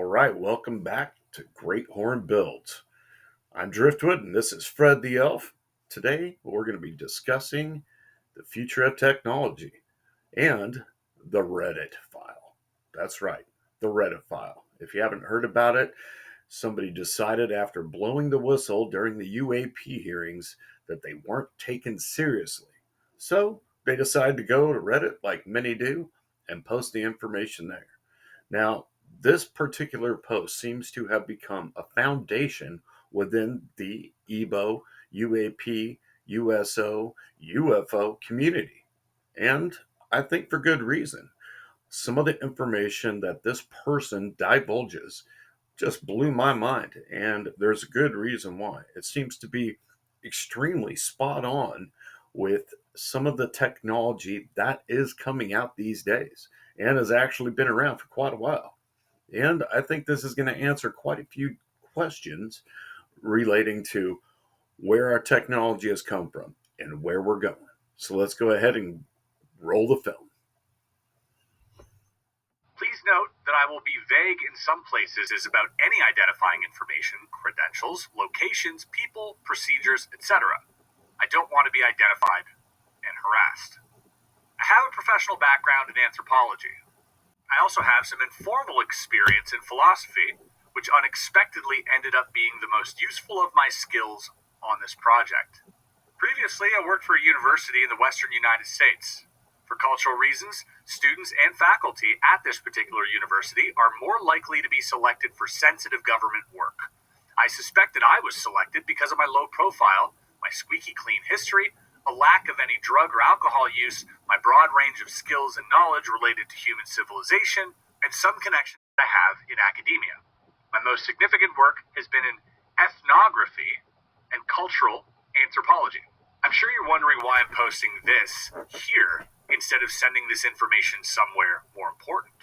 right, welcome back to Great Horn Builds. I'm Driftwood, and this is Fred the Elf. Today, we're going to be discussing the future of technology and the Reddit file. That's right, the Reddit file. If you haven't heard about it, somebody decided after blowing the whistle during the UAP hearings that they weren't taken seriously. So they decided to go to Reddit, like many do, and post the information there. Now, this particular post seems to have become a foundation within the EBO, UAP, USO, UFO community. And I think for good reason. Some of the information that this person divulges just blew my mind, and there's a good reason why. It seems to be extremely spot on with some of the technology that is coming out these days and has actually been around for quite a while. And I think this is going to answer quite a few questions relating to where our technology has come from and where we're going. So let's go ahead and roll the film. Please note that I will be vague in some places about any identifying information, credentials, locations, people, procedures, etc. I don't want to be identified and harassed. I have a professional background in anthropology. I also have some informal experience in philosophy, which unexpectedly ended up being the most useful of my skills on this project. Previously, I worked for a university in the western United States. For cultural reasons, students and faculty at this particular university are more likely to be selected for sensitive government work. I suspect that I was selected because of my low profile, my squeaky clean history, a lack of any drug or alcohol use, my broad range of skills and knowledge related to human civilization, and some connections I have in academia. My most significant work has been in ethnography and cultural anthropology. I'm sure you're wondering why I'm posting this here instead of sending this information somewhere more important.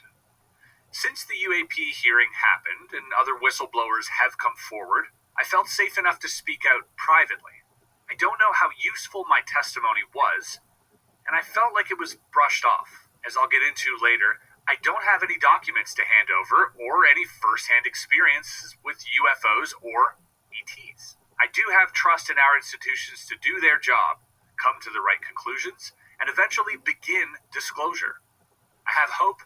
Since the UAP hearing happened and other whistleblowers have come forward, I felt safe enough to speak out privately. I don't know how useful my testimony was, and I felt like it was brushed off. As I'll get into later, I don't have any documents to hand over or any first-hand experiences with UFOs or ETs. I do have trust in our institutions to do their job, come to the right conclusions, and eventually begin disclosure. I have hope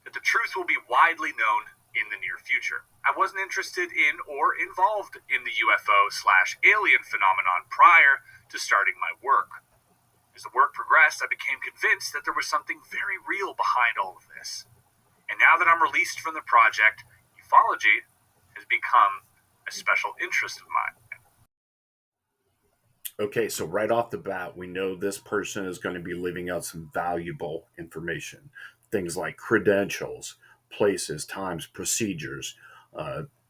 that the truth will be widely known in the near future. I wasn't interested in or involved in the UFO/alien phenomenon prior to starting my work. As the work progressed, I became convinced that there was something very real behind all of this. And now that I'm released from the project, ufology has become a special interest of mine. Okay, so right off the bat, we know this person is going to be leaving out some valuable information. Things like credentials, places, times, procedures,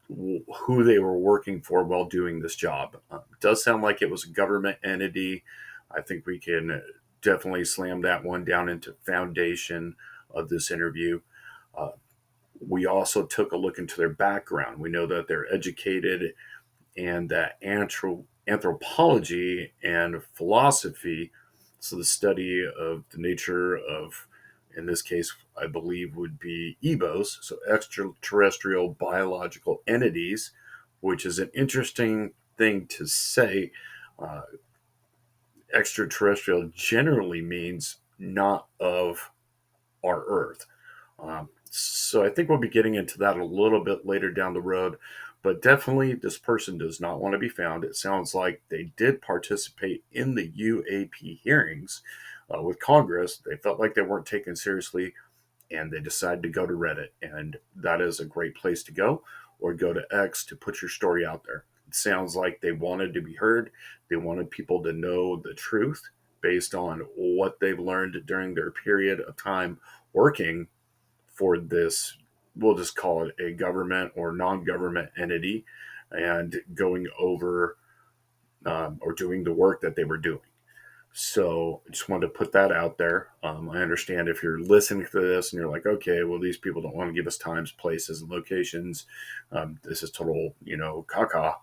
who they were working for while doing this job. It does sound like it was a government entity. I think we can definitely slam that one down into foundation of this interview. We also took a look into their background. We know that they're educated and that anthropology and philosophy, so the study of the nature of, in this case, I believe would be EBOs, so extraterrestrial biological entities, which is an interesting thing to say. Extraterrestrial generally means not of our Earth. So I think we'll be getting into that a little bit later down the road. But definitely, this person does not want to be found. It sounds like they did participate in the UAP hearings with Congress. They felt like they weren't taken seriously, and they decided to go to Reddit. And that is a great place to go, or go to X to put your story out there. It sounds like they wanted to be heard. They wanted people to know the truth based on what they've learned during their period of time working for this, we'll just call it a government or non-government entity, and going over or doing the work that they were doing. So I just wanted to put that out there. I understand if you're listening to this and you're like, okay, well, these people don't want to give us times, places, and locations. This is total, caca.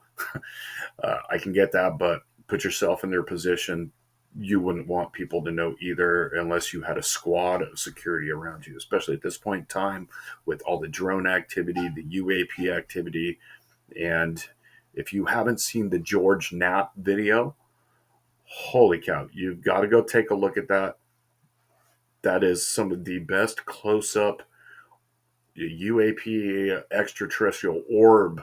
I can get that, but put yourself in their position. you wouldn't want people to know either unless you had a squad of security around you, especially at this point in time with all the drone activity, the UAP activity. And if you haven't seen the George Knapp video, holy cow, you've got to go take a look at that. That is some of the best close up UAP extraterrestrial orb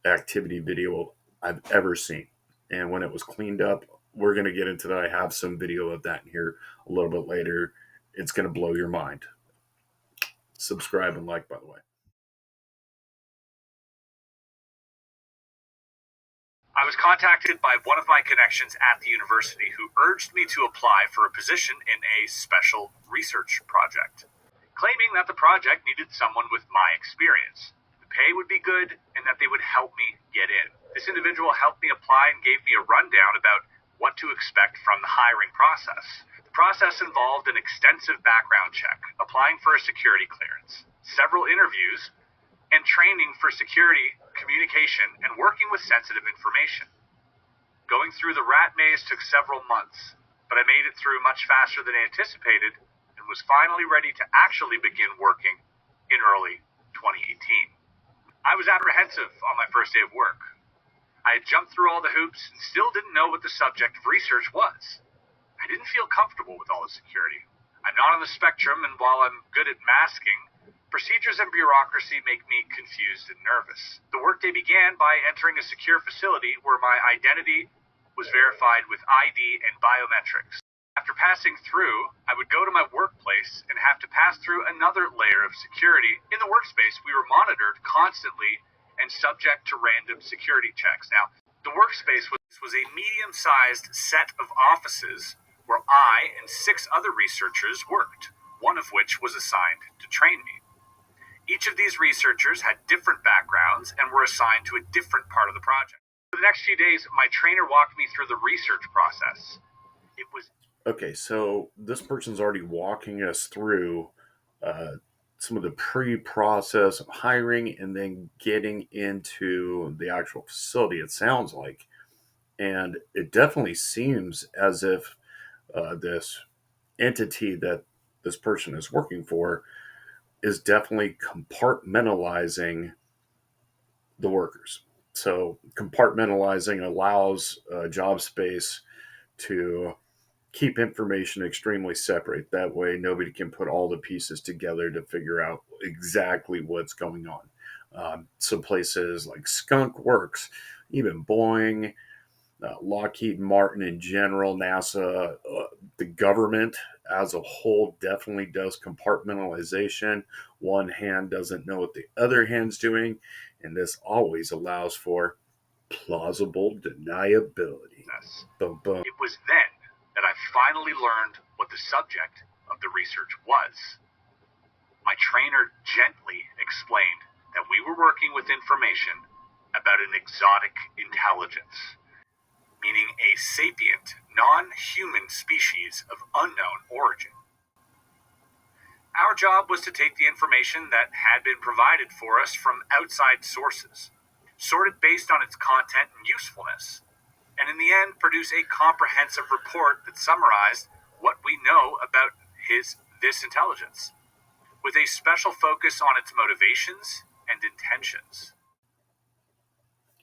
activity video I've ever seen. And when it was cleaned up, we're going to get into that. I have some video of that in here a little bit later. It's going to blow your mind. Subscribe and like, by the way. I was contacted by one of my connections at the university who urged me to apply for a position in a special research project, claiming that the project needed someone with my experience. The pay would be good and that they would help me get in. This individual helped me apply and gave me a rundown about what to expect from the hiring process. The process involved an extensive background check, applying for a security clearance, several interviews, and training for security, communication, and working with sensitive information. Going through the rat maze took several months, but I made it through much faster than I anticipated and was finally ready to actually begin working in early 2018. I was apprehensive on my first day of work. I had jumped through all the hoops and still didn't know what the subject of research was. I didn't feel comfortable with all the security. I'm not on the spectrum, and while I'm good at masking, procedures and bureaucracy make me confused and nervous. The workday began by entering a secure facility where my identity was verified with ID and biometrics. After passing through, I would go to my workplace and have to pass through another layer of security. In the workspace, we were monitored constantly and subject to random security checks. Now, the workspace was a medium-sized set of offices where I and 6 other researchers worked, one of which was assigned to train me. Each of these researchers had different backgrounds and were assigned to a different part of the project. For the next few days, my trainer walked me through the research process. It was Okay, so this person's already walking us through some of the pre-process of hiring and then getting into the actual facility, it sounds like. And it definitely seems as if this entity that this person is working for is definitely compartmentalizing the workers. So compartmentalizing allows job space to keep information extremely separate. That way, nobody can put all the pieces together to figure out exactly what's going on. So places like Skunk Works, even Boeing, Lockheed Martin in general, NASA, the government as a whole definitely does compartmentalization. One hand doesn't know what the other hand's doing, and this always allows for plausible deniability. Boom, boom. It was then that I finally learned what the subject of the research was. My trainer gently explained that we were working with information about an exotic intelligence, meaning a sapient, non-human species of unknown origin. Our job was to take the information that had been provided for us from outside sources, sort it based on its content and usefulness, and in the end produce a comprehensive report that summarized what we know about this intelligence, with a special focus on its motivations and intentions.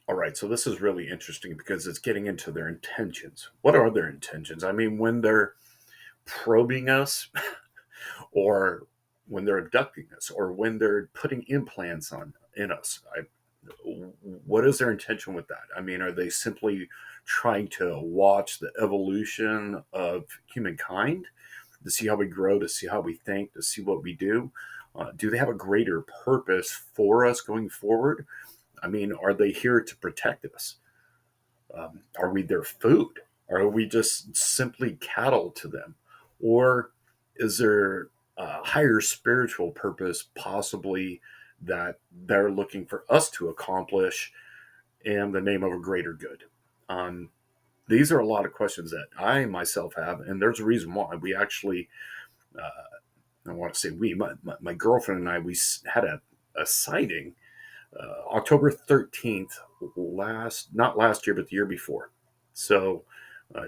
All right, so this is really interesting because it's getting into their intentions. What are their intentions? I mean, when they're probing us, or when they're abducting us, or when they're putting implants in us, what is their intention with that? I mean, are they simply trying to watch the evolution of humankind, to see how we grow, to see how we think, to see what we do? Do they have a greater purpose for us going forward? I mean, are they here to protect us? Are we their food? Are we just simply cattle to them? Or is there a higher spiritual purpose, possibly, that they're looking for us to accomplish in the name of a greater good? These are a lot of questions that I myself have, and there's a reason why. We actually, I want to say my girlfriend and I, we had a sighting October 13th, not last year, but the year before. So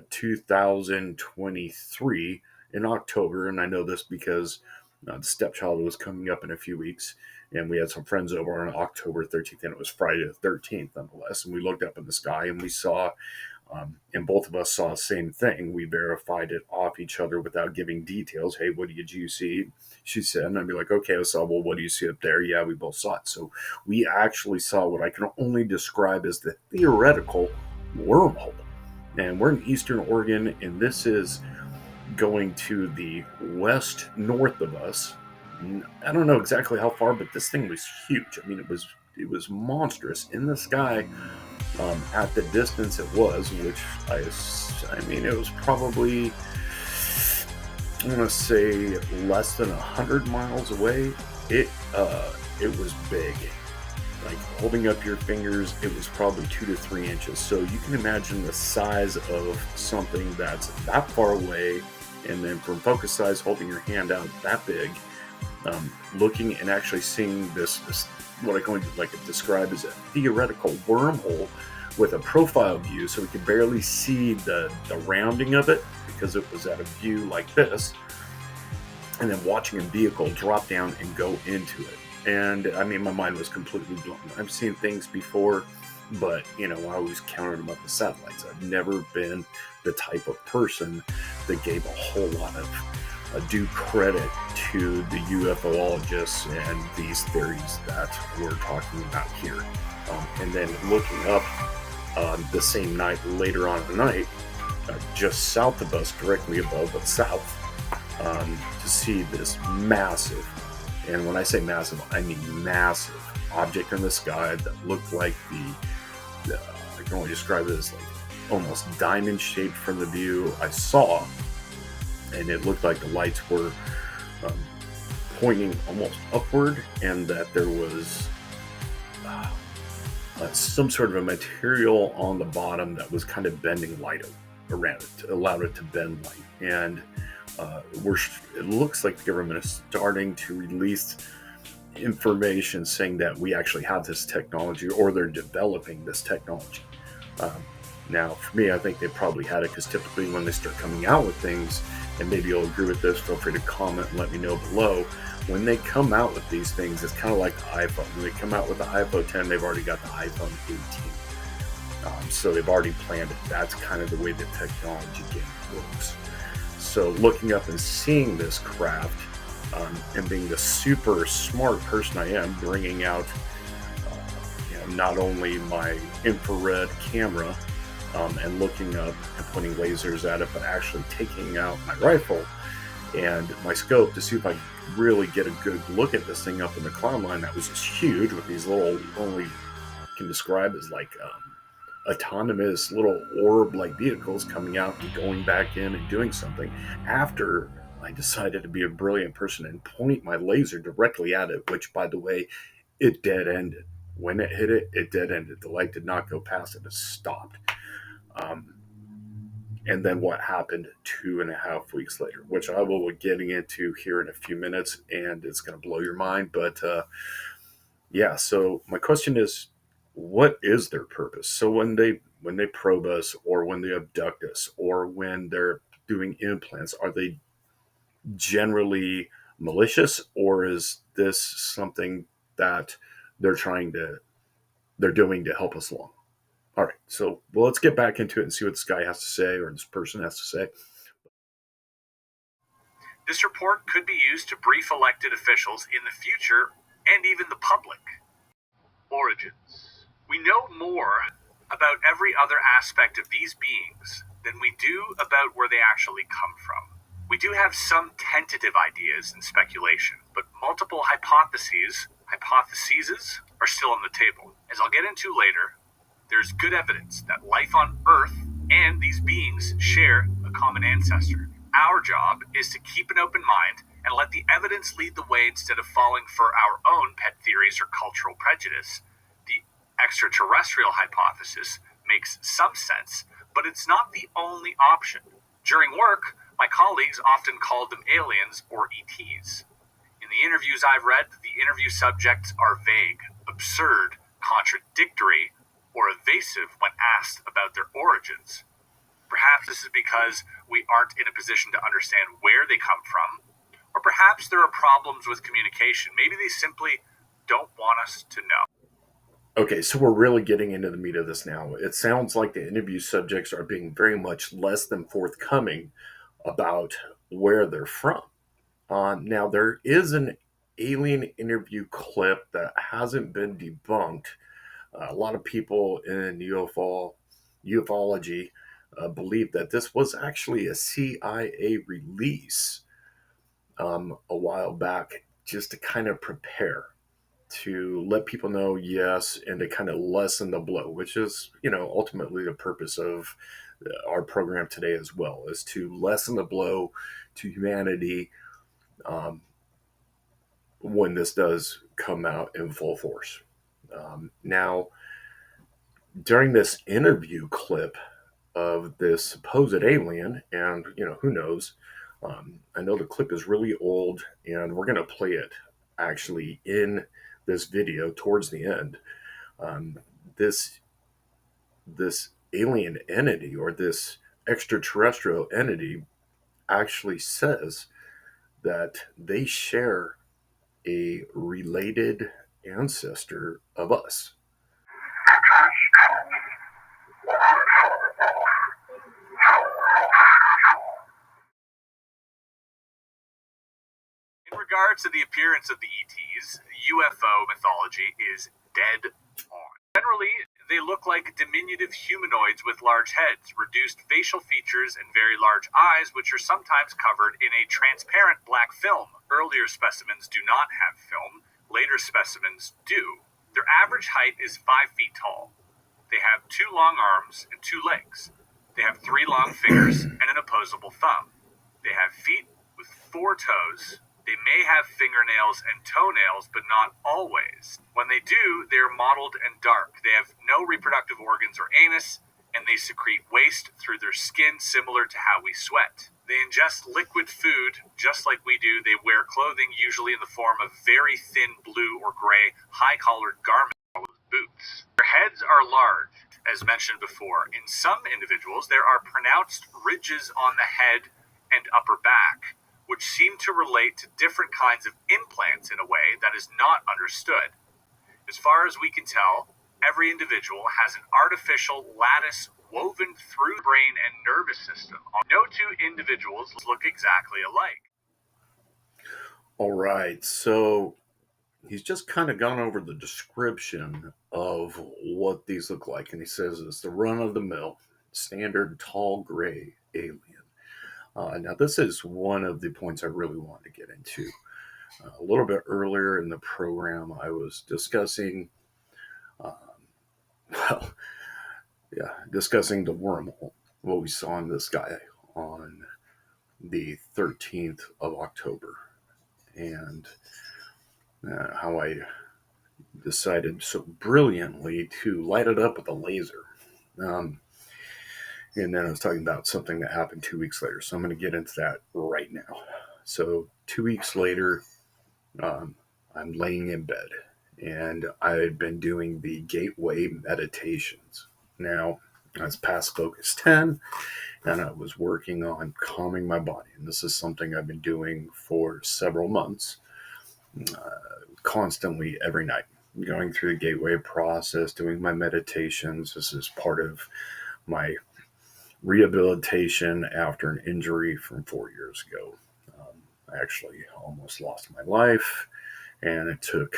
2023 in October. And I know this because the stepchild was coming up in a few weeks, and we had some friends over on October 13th, and it was Friday the 13th nonetheless. And we looked up in the sky and we saw, and both of us saw the same thing. We verified it off each other without giving details. Hey, what did you see? She said, and I'd be like, okay, I saw, well, what do you see up there? Yeah, we both saw it. So we actually saw what I can only describe as the theoretical wormhole. And we're in Eastern Oregon, and this is going to the west north of us. I don't know exactly how far, but this thing was huge. I mean, it was monstrous in the sky. At the distance it was, which I mean, it was probably, I want to say, less than 100 miles away. It was big. Like holding up your fingers, it was probably 2 to 3 inches. So you can imagine the size of something that's that far away, and then from focus size, holding your hand out that big, looking and actually seeing this what I'm going to describe as a theoretical wormhole with a profile view, so we could barely see the rounding of it because it was at a view like this, and then watching a vehicle drop down and go into it. And I mean, my mind was completely blown. I've seen things before, but I always counted them up as satellites. I've never been the type of person that gave a whole lot of due credit to the UFOologists and these theories that we're talking about here. And then looking up the same night, later on in the night, just south of us, directly above, but south, to see this massive, and when I say massive, I mean massive object in the sky that looked like I can only describe it as like almost diamond shaped from the view I saw. And it looked like the lights were pointing almost upward, and that there was some sort of a material on the bottom that was kind of bending light around it, allowed it to bend light. And it looks like the government is starting to release information saying that we actually have this technology, or they're developing this technology. Now, for me, I think they probably had it, because typically when they start coming out with things, and maybe you'll agree with this, feel free to comment and let me know below. When they come out with these things, it's kind of like the iPhone. When they come out with the iPhone 10, they've already got the iPhone 18. So they've already planned it. That's kind of the way the technology game works. So looking up and seeing this craft, and being the super smart person I am, bringing out not only my infrared camera, and looking up and putting lasers at it, but actually taking out my rifle and my scope to see if I could really get a good look at this thing up in the cloud line that was just huge, with these little, only can describe as like autonomous little orb-like vehicles coming out and going back in and doing something, after I decided to be a brilliant person and point my laser directly at it, which, by the way, it dead ended. When it hit it, it dead ended. The light did not go past it. It stopped. And then what happened 2.5 weeks later, which I will be getting into here in a few minutes, and it's going to blow your mind. But yeah, so my question is, what is their purpose? So when they probe us, or when they abduct us, or when they're doing implants, are they generally malicious, or is this something that they're doing to help us along? All right, so let's get back into it and see what this guy has to say, or this person has to say. This report could be used to brief elected officials in the future, and even the public. Origins. We know more about every other aspect of these beings than we do about where they actually come from. We do have some tentative ideas and speculation, but multiple hypotheses are still on the table. As I'll get into later, there's good evidence that life on Earth and these beings share a common ancestor. Our job is to keep an open mind and let the evidence lead the way, instead of falling for our own pet theories or cultural prejudice. The extraterrestrial hypothesis makes some sense, but it's not the only option. During work, my colleagues often called them aliens or ETs. In the interviews I've read, the interview subjects are vague, absurd, contradictory, or evasive when asked about their origins. Perhaps this is because we aren't in a position to understand where they come from, or perhaps there are problems with communication. Maybe they simply don't want us to know. Okay, so we're really getting into the meat of this now. It sounds like the interview subjects are being very much less than forthcoming about where they're from. Now, there is an alien interview clip that hasn't been debunked. A lot of people in ufology believe that this was actually a CIA release a while back just to kind of prepare, to let people know, yes, and to kind of lessen the blow, which is, ultimately the purpose of our program today as well, is to lessen the blow to humanity um, when this does come out in full force. Now, during this interview clip of this supposed alien, and who knows, I know the clip is really old, and we're going to play it actually in this video towards the end. Um, this this alien entity, or this extraterrestrial entity, actually says that they share a related ancestor of us. In regards to the appearance of the ETs, UFO mythology is dead on. Generally, they look like diminutive humanoids with large heads, reduced facial features, and very large eyes, which are sometimes covered in a transparent black film. Earlier specimens do not have film, later specimens do. Their average height is 5 feet tall. They have 2 long arms and 2 legs. They have 3 long fingers and an opposable thumb. They have feet with 4 toes. They may have fingernails and toenails, but not always. When they do, they are mottled and dark. They have no reproductive organs or anus, and they secrete waste through their skin, similar to how we sweat. They ingest liquid food just like we do. They wear clothing, usually in the form of very thin blue or gray, high-collared garments with boots. Their heads are large, as mentioned before. In some individuals, there are pronounced ridges on the head and upper back, which seem to relate to different kinds of implants in a way that is not understood. As far as we can tell, every individual has an artificial lattice woven through the brain and nervous system. No 2 individuals look exactly alike. All right, so he's just kind of gone over the description of what these look like, and he says it's the run-of-the-mill, standard tall gray alien. Now, this is one of the points I really wanted to get into. A little bit earlier in the program, I was discussing, um, well, discussing the wormhole, what we saw in the sky on the 13th of October, and how I decided so brilliantly to light it up with a laser. And then I was talking about something that happened 2 weeks later. So I'm going to get into that right now. So 2 weeks later, I'm laying in bed, and I had been doing the gateway meditations. Now, I was past focus 10, and I was working on calming my body. And this is something I've been doing for several months, constantly every night, going through the gateway process, doing my meditations. This is part of my rehabilitation after an injury from 4 years ago. I actually almost lost my life, and it took,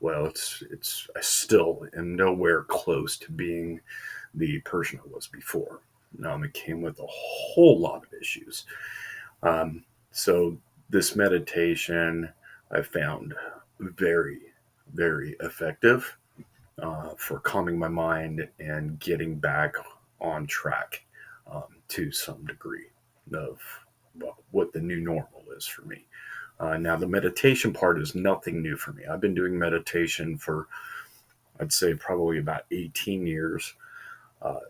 I still am nowhere close to being the person I was before. It came with a whole lot of issues. So this meditation I found very, very effective for calming my mind and getting back on track to some degree of what the new normal is for me. Now, the meditation part is nothing new for me. I've been doing meditation for, I'd say, probably about 18 years,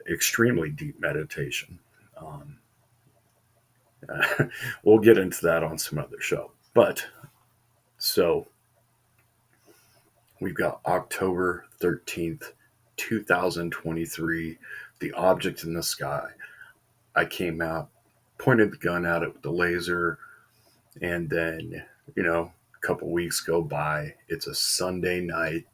extremely deep meditation. We'll get into that on some other show. But, so, we've got October 13th, 2023, the object in the sky. I came out, pointed the gun at it with the laser, and then, a couple weeks go by. It's a Sunday night,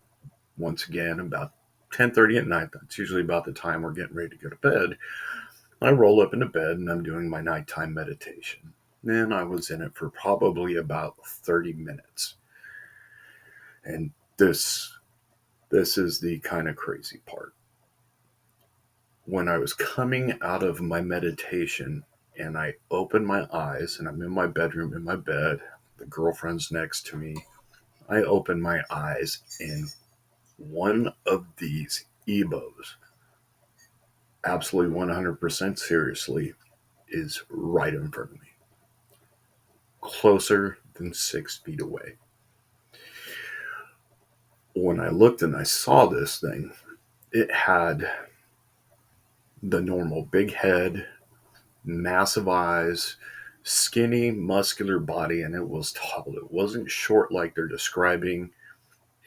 once again, about 10:30 at night. That's usually about the time we're getting ready to go to bed. I roll up into bed and I'm doing my nighttime meditation. And I was in it for probably about 30 minutes. And this is the kind of crazy part. When I was coming out of my meditation and I opened my eyes and I'm in my bedroom in my bed, the girlfriend's next to me. I open my eyes and one of these EBOs, absolutely 100% seriously, is right in front of me, closer than 6 feet away. When I looked and I saw this thing, it had the normal big head, massive eyes, skinny, muscular body, and it was tall. It wasn't short like they're describing.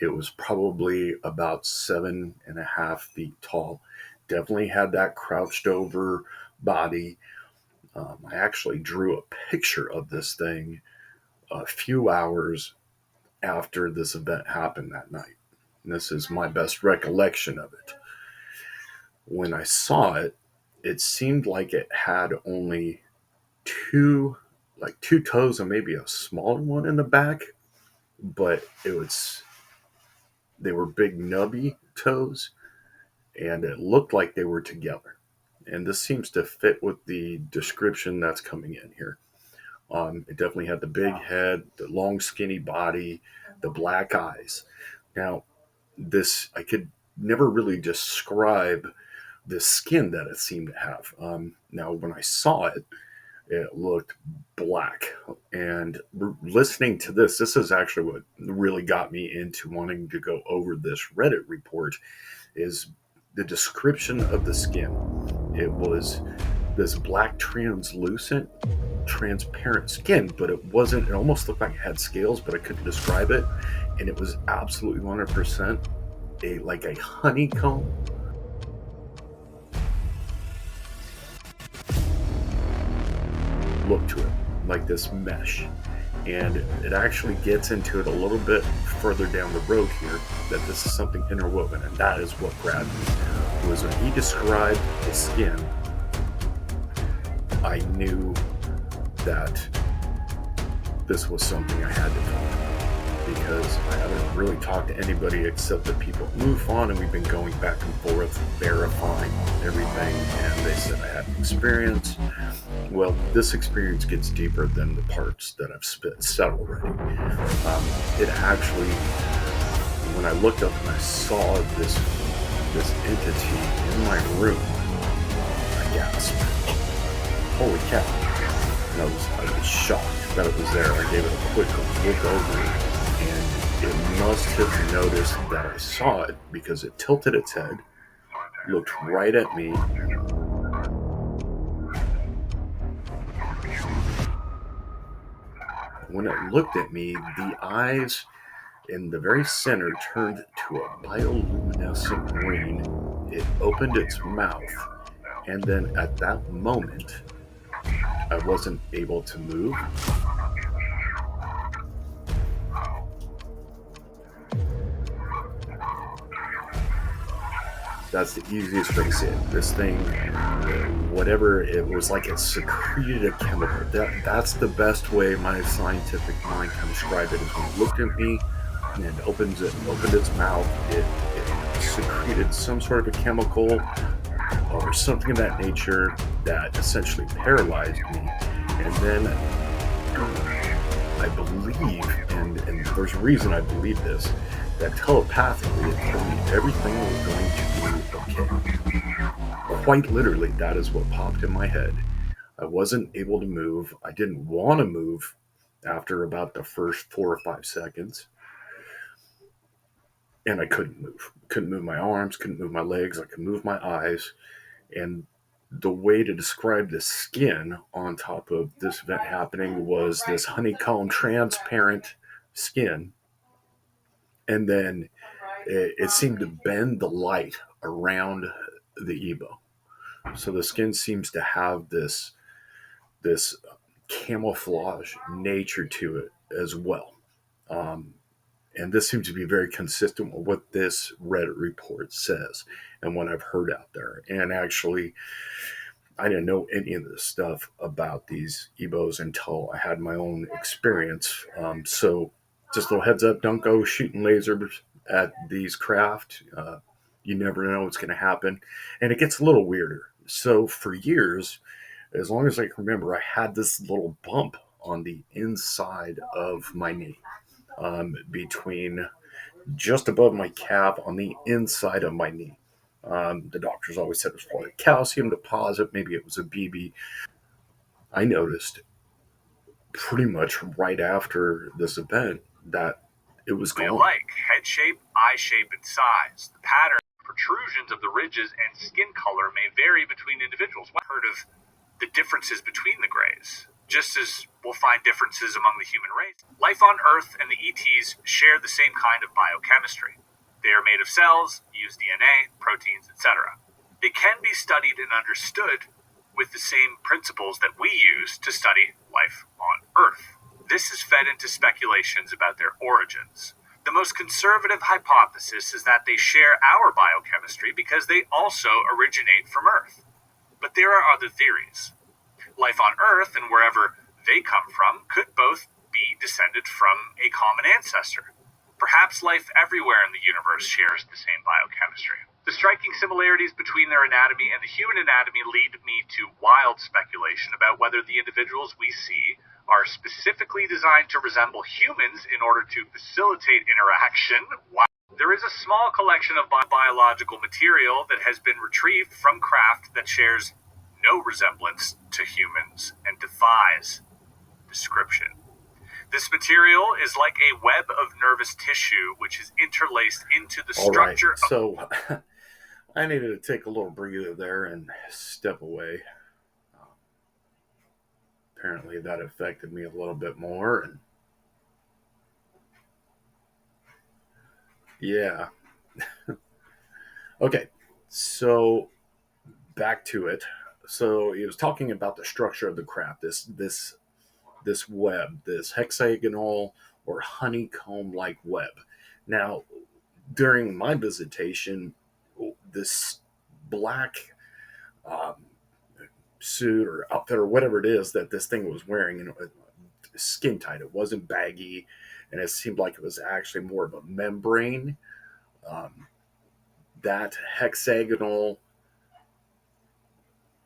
It was probably about 7.5 feet tall. Definitely had that crouched over body. I actually drew a picture of this thing a few hours after this event happened that night. And this is my best recollection of it. When I saw it, it seemed like it had only two toes and maybe a smaller one in the back, but they were big nubby toes, and it looked like they were together. And this seems to fit with the description that's coming in here. It definitely had the big head, the long skinny body, the black eyes. Now, I could never really describe the skin that it seemed to have. Now, when I saw it, it looked black. And listening to this is actually what really got me into wanting to go over this Reddit report, is the description of the skin. It was this black transparent skin, but it almost looked like it had scales, but I couldn't describe it. And it was absolutely 100% like a honeycomb look to it, like this mesh. And it actually gets into it a little bit further down the road here, that this is something interwoven, and that is what grabbed me. Was when he described the skin, I knew that this was something I had to talk about, because I haven't really talked to anybody except the people at MUFON, and we've been going back and forth verifying everything, and they said I had an experience. Well, this experience gets deeper than the parts that I've said already. It actually, when I looked up and I saw this entity in my room, I gasped. Holy cow. And I was shocked that it was there. I gave it a quick look over, and it must have noticed that I saw it, because it tilted its head, looked right at me. When it looked at me, the eyes in the very center turned to a bioluminescent green. It opened its mouth, and then at that moment, I wasn't able to move. That's the easiest way to say it. This thing, whatever it was, like it secreted a chemical. That's the best way my scientific mind can describe it. Is when it looked at me and it opened its mouth, it secreted some sort of a chemical or something of that nature that essentially paralyzed me. And then I believe, and there's a reason I believe this, that telepathically it told me everything was going to be okay. Quite literally, that is what popped in my head. I wasn't able to move. I didn't want to move after about the first 4 or 5 seconds. And I couldn't move. Couldn't move my arms, couldn't move my legs, I could move my eyes. And the way to describe the skin on top of this event happening was this honeycomb transparent skin. And then it seemed to bend the light around the EBO. So the skin seems to have this camouflage nature to it as well. Um, and this seems to be very consistent with what this Reddit report says and what I've heard out there. And actually, I didn't know any of this stuff about these EBOs until I had my own experience. So, just a little heads up: don't go shooting lasers at these craft. You never know what's going to happen, and it gets a little weirder. So, for years, as long as I can remember, I had this little bump on the inside of my knee, between just above my calf on the inside of my knee. The doctors always said it was probably a calcium deposit. Maybe it was a BB. I noticed pretty much right after this event that it was gone. Alike head shape, eye shape, and size. The pattern, protrusions of the ridges, and skin color may vary between individuals. I've heard of the differences between the grays, just as we'll find differences among the human race. Life on Earth and the ETs share the same kind of biochemistry. They are made of cells, use DNA, proteins, etc. They can be studied and understood with the same principles that we use to study life on Earth. This is fed into speculations about their origins. The most conservative hypothesis is that they share our biochemistry because they also originate from Earth. But there are other theories. Life on Earth and wherever they come from could both be descended from a common ancestor. Perhaps life everywhere in the universe shares the same biochemistry. The striking similarities between their anatomy and the human anatomy lead me to wild speculation about whether the individuals we see are specifically designed to resemble humans in order to facilitate interaction. There is a small collection of biological material that has been retrieved from craft that shares no resemblance to humans and defies description. This material is like a web of nervous tissue which is interlaced into the structure. All right. So I needed to take a little breather there and step away. Apparently that affected me a little bit more, and yeah. Okay, so back to it. So he was talking about the structure of the craft, this web, this hexagonal or honeycomb like web. Now, during my visitation, this black um, suit or outfit or whatever it is that this thing was wearing, skin tight. It wasn't baggy, and it seemed like it was actually more of a membrane. Um, that hexagonal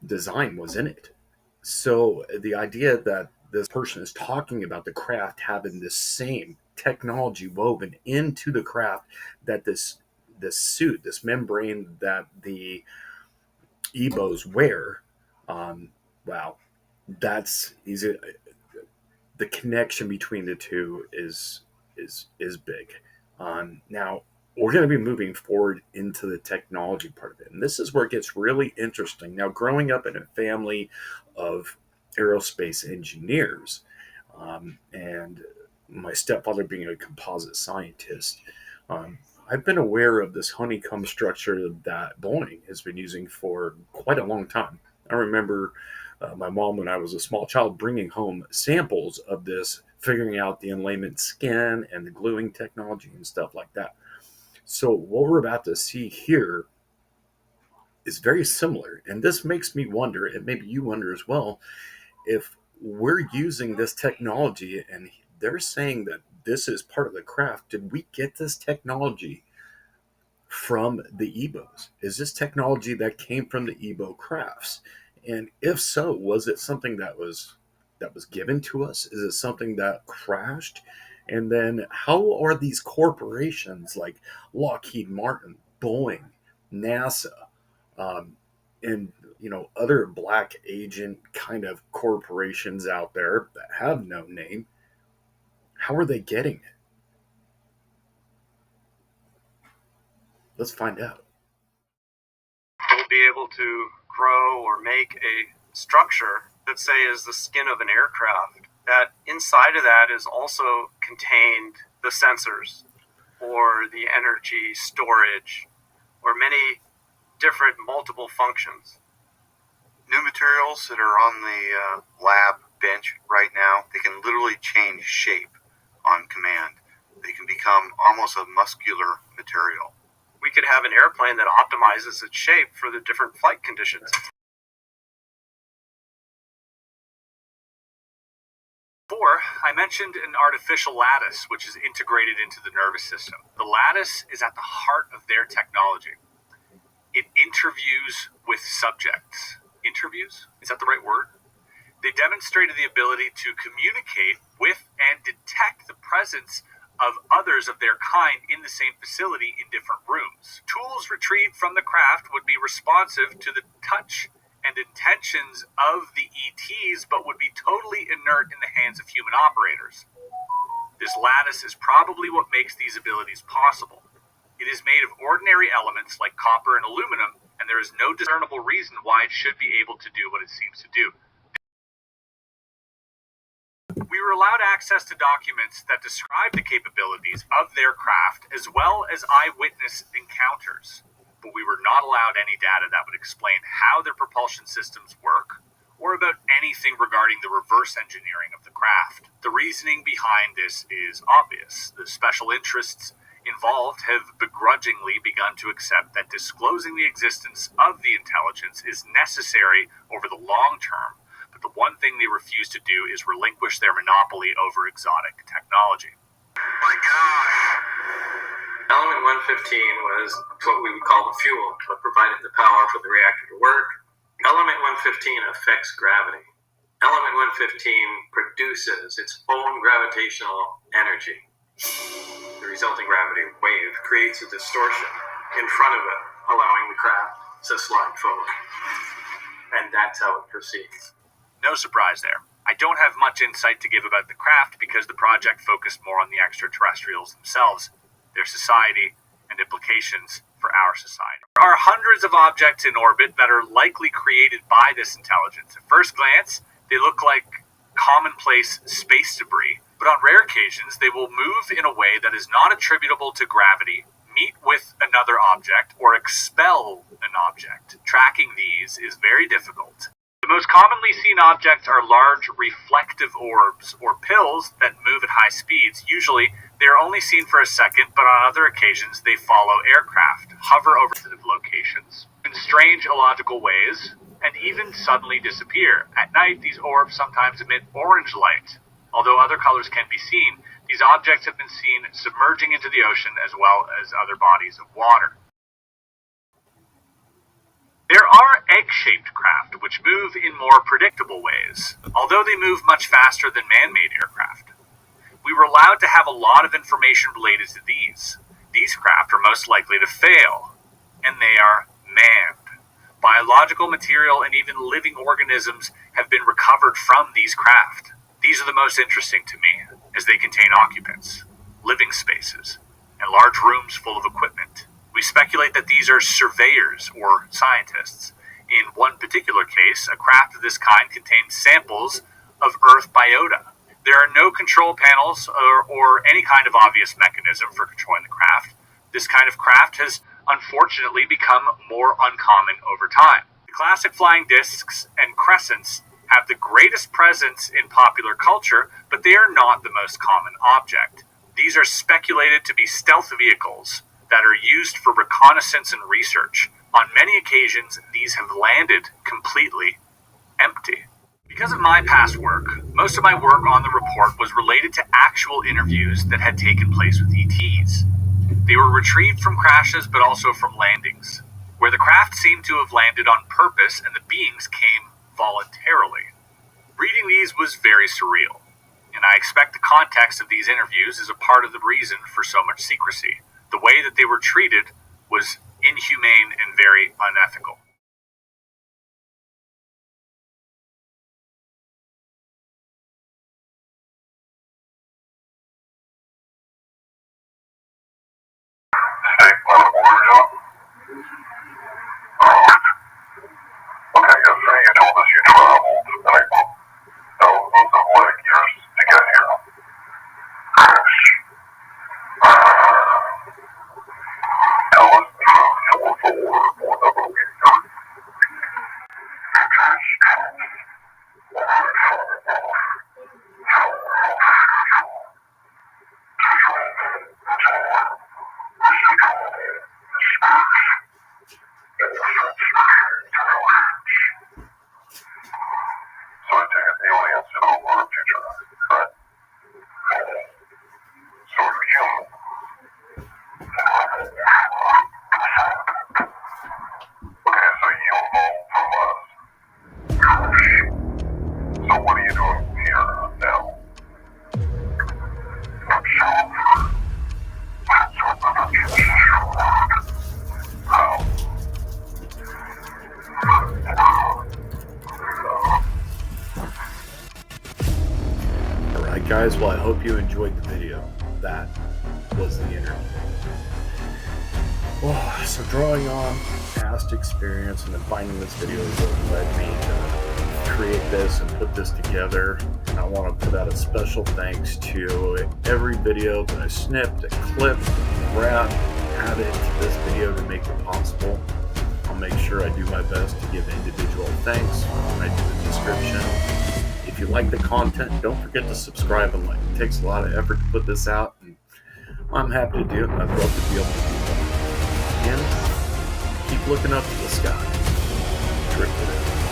design was in it. So the idea that this person is talking about the craft having this same technology woven into the craft, that this suit, this membrane that the EBOs wear, wow, that's easy. The connection between the two is big. Now we're going to be moving forward into the technology part of it, and this is where it gets really interesting. Now, growing up in a family of aerospace engineers, and my stepfather being a composite scientist, I've been aware of this honeycomb structure that Boeing has been using for quite a long time. I remember my mom, when I was a small child, bringing home samples of this, figuring out the enlayment skin and the gluing technology and stuff like that. So what we're about to see here is very similar. And this makes me wonder, and maybe you wonder as well, if we're using this technology and they're saying that this is part of the craft, did we get this technology from the EBOs? Is this technology that came from the EBO crafts? And if so, was it something that was given to us? Is it something that crashed? And then how are these corporations like Lockheed Martin, Boeing, NASA, um, and other black agent kind of corporations out there that have no name, how are they getting it? Let's find out. We'll be able to grow or make a structure that, say, is the skin of an aircraft, that inside of that is also contained the sensors or the energy storage or many different multiple functions. New materials that are on the lab bench right now, they can literally change shape on command. They can become almost a muscular material. We could have an airplane that optimizes its shape for the different flight conditions. Before, I mentioned an artificial lattice, which is integrated into the nervous system. The lattice is at the heart of their technology. It interviews with subjects. Interviews? Is that the right word? They demonstrated the ability to communicate with and detect the presence of others of their kind in the same facility in different rooms. Tools retrieved from the craft would be responsive to the touch and intentions of the ETs, but would be totally inert in the hands of human operators. This lattice is probably what makes these abilities possible. It is made of ordinary elements like copper and aluminum, and there is no discernible reason why it should be able to do what it seems to do. We were allowed access to documents that describe the capabilities of their craft as well as eyewitness encounters, but we were not allowed any data that would explain how their propulsion systems work or about anything regarding the reverse engineering of the craft. The reasoning behind this is obvious. The special interests involved have begrudgingly begun to accept that disclosing the existence of the intelligence is necessary over the long term, but the one thing they refuse to do is relinquish their monopoly over exotic technology. My gosh! Element 115 was what we would call the fuel, what provided the power for the reactor to work. Element 115 affects gravity. Element 115 produces its own gravitational energy. The resulting gravity wave creates a distortion in front of it, allowing the craft to slide forward. And that's how it proceeds. No surprise there. I don't have much insight to give about the craft because the project focused more on the extraterrestrials themselves, their society, and implications for our society. There are hundreds of objects in orbit that are likely created by this intelligence. At first glance, they look like commonplace space debris, but on rare occasions, they will move in a way that is not attributable to gravity, meet with another object, or expel an object. Tracking these is very difficult. The most commonly seen objects are large reflective orbs or pills that move at high speeds. Usually, they are only seen for a second, but on other occasions, they follow aircraft, hover over sensitive locations in strange illogical ways, and even suddenly disappear. At night, these orbs sometimes emit orange light. Although other colors can be seen, these objects have been seen submerging into the ocean as well as other bodies of water. There are egg-shaped craft which move in more predictable ways, although they move much faster than man-made aircraft. We were allowed to have a lot of information related to these. These craft are most likely to fail, and they are manned. Biological material and even living organisms have been recovered from these craft. These are the most interesting to me, as they contain occupants, living spaces, and large rooms full of equipment. We speculate that these are surveyors or scientists. In one particular case, a craft of this kind contains samples of Earth biota. There are no control panels or any kind of obvious mechanism for controlling the craft. This kind of craft has unfortunately become more uncommon over time. The classic flying discs and crescents have the greatest presence in popular culture, but they are not the most common object. These are speculated to be stealth vehicles that are used for reconnaissance and research. On many occasions, these have landed completely empty. Because of my past work, most of my work on the report was related to actual interviews that had taken place with ETs. They were retrieved from crashes, but also from landings, where the craft seemed to have landed on purpose and the beings came voluntarily. Reading these was very surreal, and I expect the context of these interviews is a part of the reason for so much secrecy. The way that they were treated was inhumane and very unethical. Okay, yesterday you told us you traveled like thousands of light years to get here. Gosh. Tell us the truth, or the word, whatever we got. guys, well, I hope you enjoyed the video. That was the interview. Well, so drawing on past experience and then finding this video is what led me to create this and put this together. And I want to put out a special thanks to every video that I snipped and clipped, wrapped, added to this video to make it possible. I'll make sure I do my best to give individual thanks when I do the description. If you like the content, don't forget to subscribe and like. It takes a lot of effort to put this out, and I'm happy to do it. I'd love to be able to do that. And keep looking up to the sky. Drifted in.